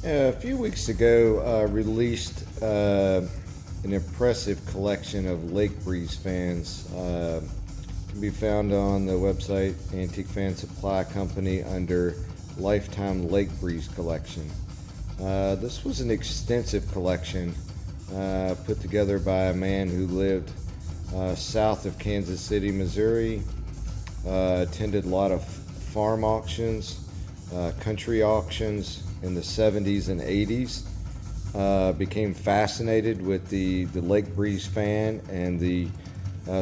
A few weeks ago, released an impressive collection of Lake Breeze fans. Can be found on the website Antique Fan Supply Company under Lifetime Lake Breeze Collection. This was an extensive collection put together by a man who lived south of Kansas City, Missouri. Attended a lot of farm auctions, country auctions in the 70s and 80s. Became fascinated with the Lake Breeze fan and the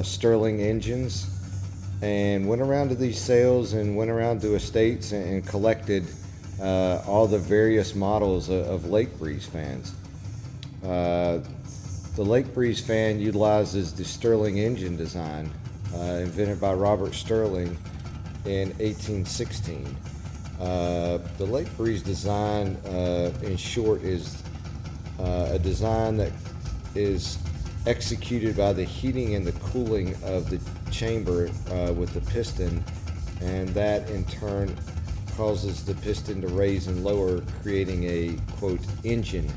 Sterling engines, and went around to these sales and went around to estates and collected all the various models of Lake Breeze fans. The Lake Breeze fan utilizes the Sterling engine design, invented by Robert Sterling in 1816. The Lake Breeze design, in short, is a design that is executed by the heating and the cooling of the chamber with the piston, and that in turn causes the piston to raise and lower, creating a, quote, engine.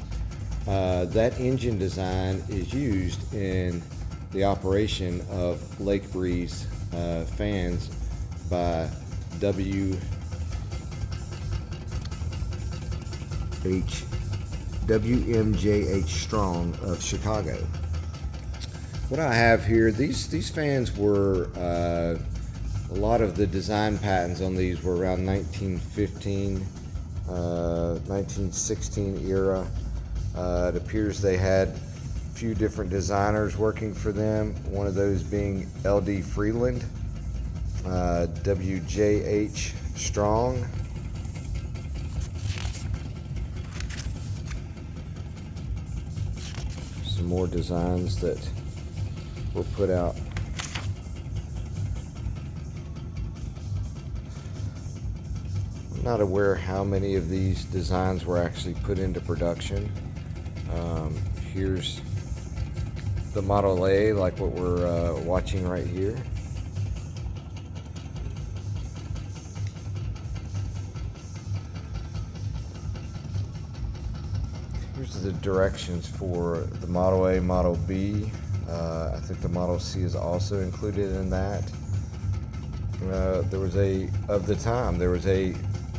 That engine design is used in the operation of Lake Breeze fans by WMJH Strong of Chicago. What I have here, these fans were, a lot of the design patents on these were around 1915, 1916 era. It appears they had a few different designers working for them, one of those being L.D. Freeland, W.J.H. Strong. Some more designs that were put out. I'm not aware how many of these designs were actually put into production. Here's the Model A, like what we're watching right here. Here's the directions for the Model A, Model B. I think the Model C is also included in that. There was a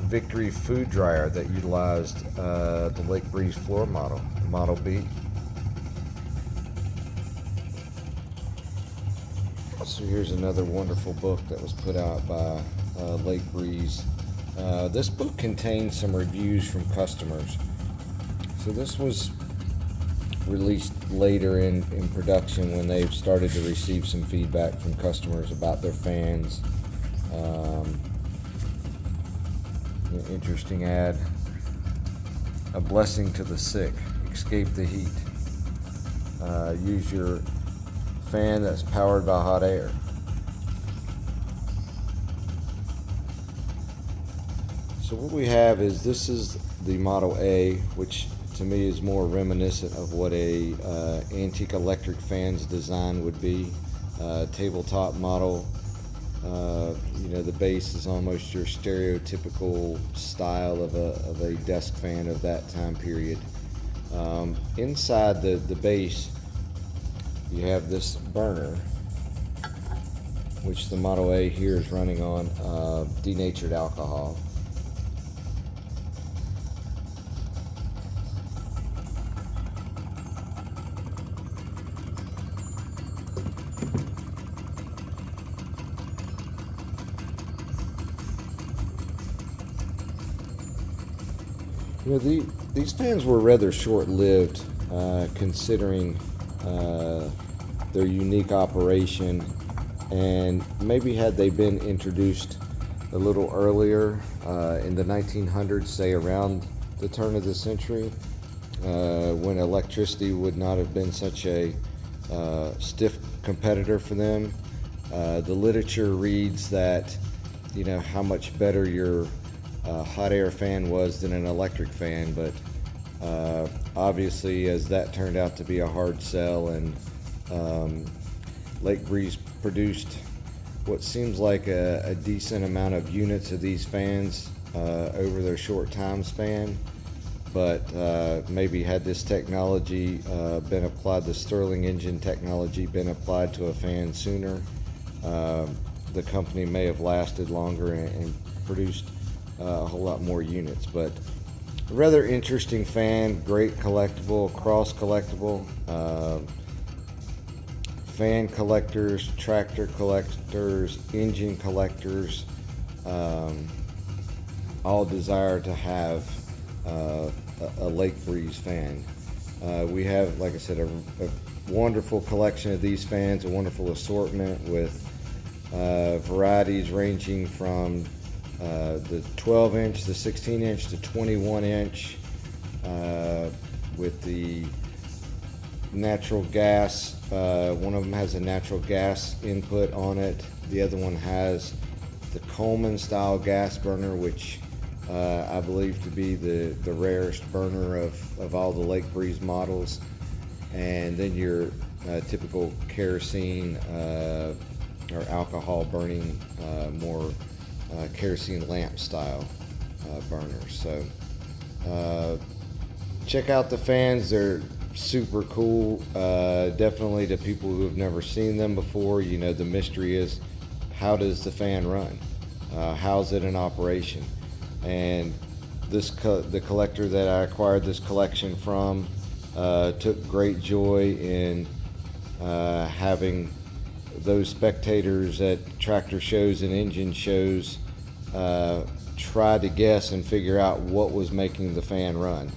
Victory food dryer that utilized the Lake Breeze floor model, the Model B. So here's another wonderful book that was put out by Lake Breeze. This book contains some reviews from customers. So this was released later in production when they've started to receive some feedback from customers about their fans. An interesting ad. A blessing to the sick. Escape the heat. Use your fan that's powered by hot air. So what we have is, this is the Model A, which to me is more reminiscent of what a antique electric fan's design would be. Tabletop model. The base is almost your stereotypical style of a desk fan of that time period. Inside the base, you have this burner, which the Model A here is running on denatured alcohol. These fans were rather short-lived, considering their unique operation, and maybe had they been introduced a little earlier, in the 1900s, say around the turn of the century, when electricity would not have been such a stiff competitor for them. The literature reads that, how much better your hot air fan was than an electric fan, but obviously, as that turned out to be a hard sell, and Lake Breeze produced what seems like a decent amount of units of these fans over their short time span. but maybe had this technology been applied, the Stirling engine technology been applied to a fan sooner, the company may have lasted longer and produced a whole lot more units. But a rather interesting fan, great collectible, cross collectible. Fan collectors, tractor collectors, engine collectors, all desire to have a Lake Breeze fan. We have, like I said, a wonderful collection of these fans, a wonderful assortment with varieties ranging from the 12-inch, the 16-inch, to 21-inch, with the natural gas. One of them has a natural gas input on it. The other one has the Coleman style gas burner, which I believe to be the rarest burner of all the Lake Breeze models. And then your typical kerosene or alcohol burning, more kerosene lamp style burners. So check out the fans. They're super cool. Definitely to people who have never seen them before, the mystery is, how does the fan run? How's it in operation? And the collector that I acquired this collection from took great joy in having those spectators at tractor shows and engine shows try to guess and figure out what was making the fan run.